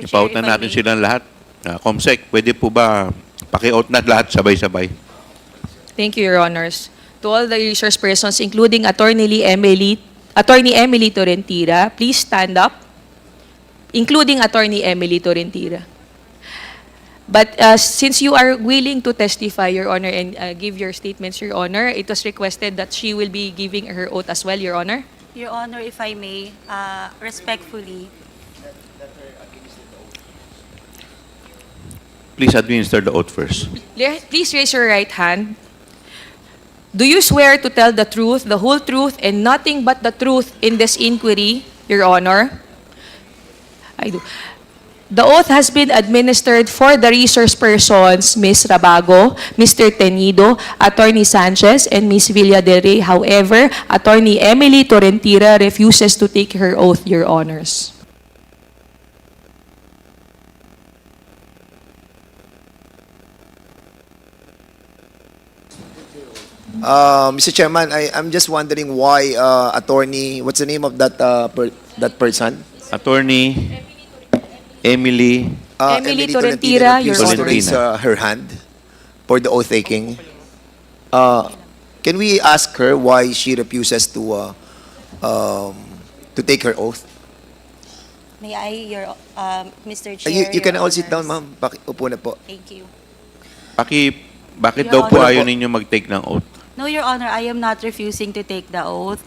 Ipaut na natin silang lahat. Comsec, pwede po ba paki-out na lahat sabay-sabay? Thank you, Your Honors. To all the resource persons, including Attorney Emily Torrentira, please stand up, including Attorney Emily Torrentira. But since you are willing to testify, Your Honor, and give your statements, Your Honor, it was requested that she will be giving her oath as well, Your Honor. Your Honor, if I may, respectfully, Please administer the oath first. Please raise your right hand. Do you swear to tell the truth, the whole truth, and nothing but the truth in this inquiry, Your Honor? I do. The oath has been administered for the resource persons, Ms. Rabago, Mr. Tenido, Attorney Sanchez, and Ms. Villa del Rey. However, Attorney Emily Torrentira refuses to take her oath, Your Honors. Mr. Chairman, I'm just wondering why attorney, what's the name of that that person? Attorney Emily Emily Torrentira, Your refused to Honor. raise her hand for the oath taking. Can we ask her why she refuses to take her oath? may I, Mr. Chair, You can Your all sit down, Honors. ma'am. Upo na po. Thank you. bakit Your daw po Honor. ayaw ninyo mag-take ng oath? No, Your Honor, I am not refusing to take the oath.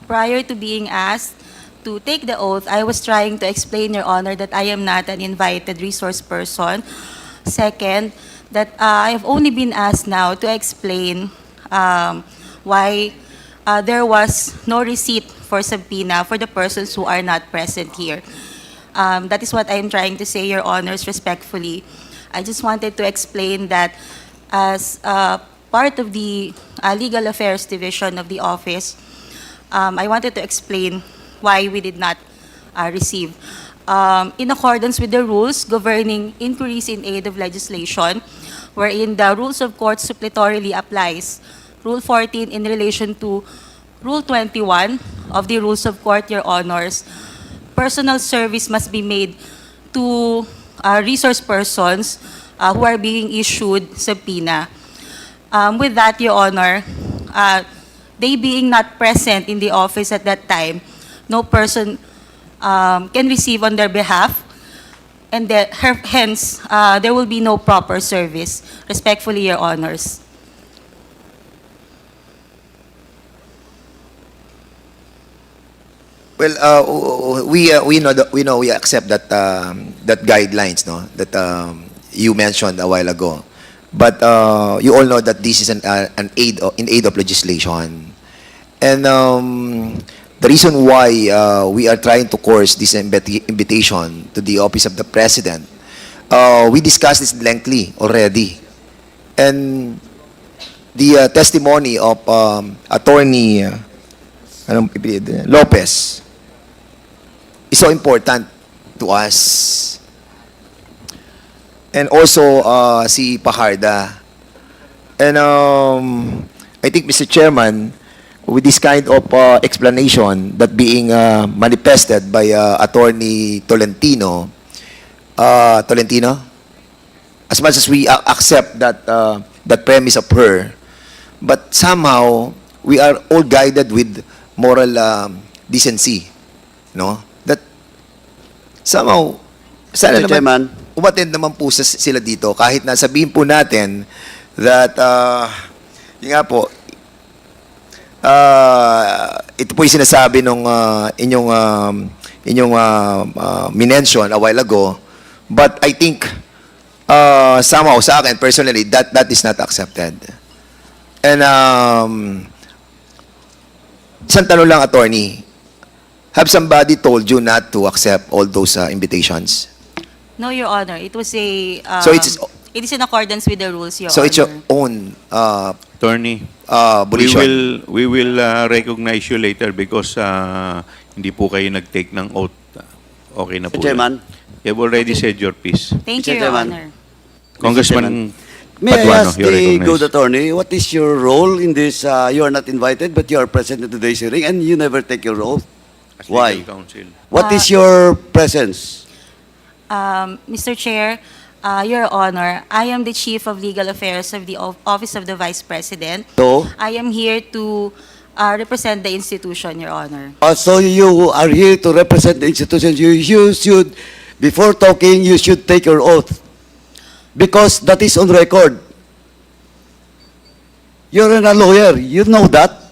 Prior to being asked to take the oath, I was trying to explain, Your Honor, that I am not an invited resource person. Second, that I have only been asked now to explain why there was no receipt for subpoena for the persons who are not present here. That is what I am trying to say, Your Honors, respectfully. I just wanted to explain that as part of the Legal Affairs Division of the office, I wanted to explain why we did not receive. In accordance with the rules governing inquiries in aid of legislation, wherein the rules of court suppletorily applies, Rule 14 in relation to Rule 21 of the Rules of Court, Your Honors, personal service must be made to resource persons who are being issued subpoena. With that, Your Honor, they being not present in the office at that time, no person can receive on their behalf, and hence, there will be no proper service. Respectfully, Your Honors. Well, we accept that that guidelines, no, that you mentioned a while ago. But you all know that this is in aid of legislation, and the reason why we are trying to course this invitation to the office of the president, we discussed this lengthily already, and the testimony of Attorney Lopez is so important to us. And also si Pajarda. And I think, Mr. Chairman, with this kind of explanation that being manifested by Attorney Tolentino, as much as we accept that that premise of her, but somehow we are all guided with moral decency, no? That somehow, sana Mr. Chairman, umattend naman po sila dito kahit na sabihin po natin that yun nga po, ito po yung sinasabi nung inyong minention a while ago, but I think somehow sa akin personally that is not accepted. And isang tanong lang, attorney, have somebody told you not to accept all those invitations? No, Your Honor. It was a... So it is in accordance with the rules, Your So Honor. it's your own Attorney, volition. we will recognize you later because hindi po kayo nag-take ng oath. Okay na po. Mr. Chairman, You have already said your piece. Thank Mr. you, Your Chairman. Honor. Congressman may I Paduano, ask you're the recognized. good attorney, what is your role in this? You are not invited, but you are present at today's hearing, and you never take your oath. As Why? legal counsel. What is your presence? Mr. Chair, Your Honor, I am the Chief of Legal Affairs of the Office of the Vice President. So, I am here to represent the institution, Your Honor. so you are here to represent the institution. You should, before talking, you should take your oath. Because that is on record. You're a lawyer. You know that.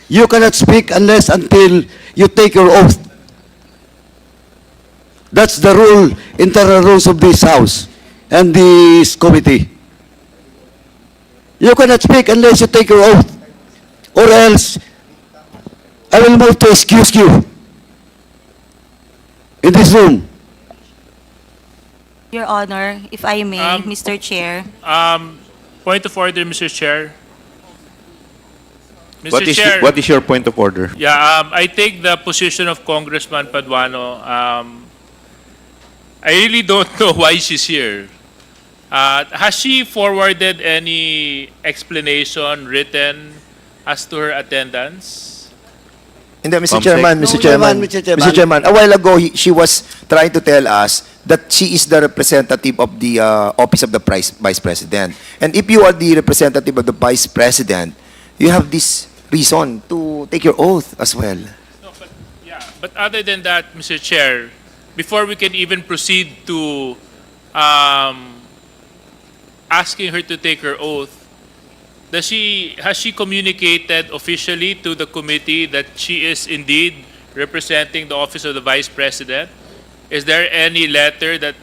You cannot speak unless until you take your oath. That's the rule, internal rules of this House and this committee. You cannot speak unless you take your oath. Or else, I will move to excuse you in this room. Your Honor, if I may, Mr. Chair. Point of order, Mr. Chair. Mr. What is, Chair, what is your point of order? yeah, I take the position of Congressman Paduano. I really don't know why she's here. Has she forwarded any explanation written as to her attendance? Hindi, Mr. Comsec. Chairman, Mr. No, Chairman, Mr. Chairman. Mr. Chairman, a while ago, she was trying to tell us that she is the representative of the Office of the Vice President. And if you are the representative of the Vice President, you have this reason to take your oath as well. No, but yeah. But other than that, Mr. Chair, before we can even proceed to asking her to take her oath, has she communicated officially to the committee that she is indeed representing the Office of the Vice President? Is there any letter that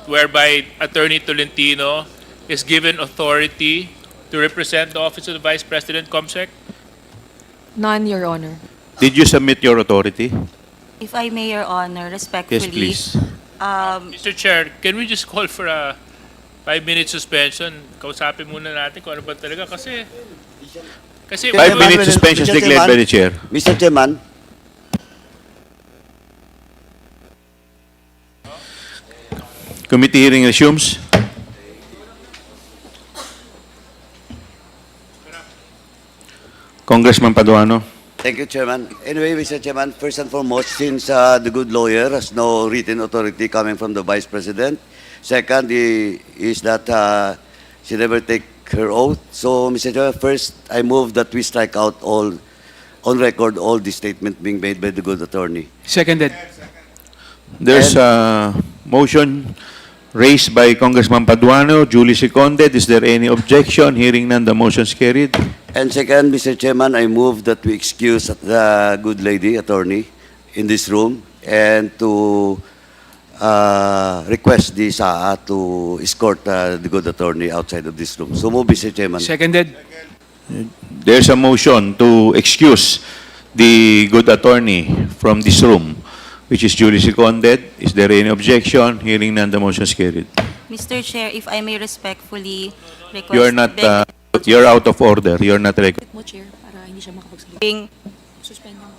whereby Attorney Tolentino is given authority to represent the Office of the Vice President, Comsec? None, Your Honor. Did you submit your authority? If I may, Your Honor, respectfully. Yes, please. Mr. Chair, can we just call for a 5-minute suspension? Kausapin muna natin kung ano ba talaga kasi 5-minute suspension Mr. declared by the chair. Mr. Chairman, Committee hearing resumes. Congressman Paduano. thank you, Chairman. Anyway, Mr. Chairman, first and foremost, since the good lawyer has no written authority coming from the Vice President, second is that she never take her oath. So, Mr. Chairman, first, I move that we strike out all, on record, all the statement being made by the good attorney. Seconded. There's a motion raised by Congressman Paduano, duly seconded. Is there any objection? Hearing none, the motion is carried. And second, Mr. Chairman, I move that we excuse the good lady attorney in this room and to request the SAA to escort the good attorney outside of this room. So move, Mr. Chairman. Seconded. There's a motion to excuse the good attorney from this room, which is duly seconded. Is there any objection? Hearing none, the motion is carried. Mr. Chair, if I may respectfully request... You're not, you're out of order. You're not recognized. Mo, Chair, para hindi siya makapagsalita. being Suspend mo.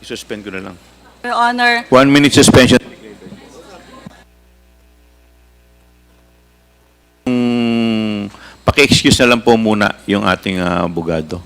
Suspend ko na lang. Your Honor, 1 minute suspension. Paki-excuse na lang po muna yung ating abogado.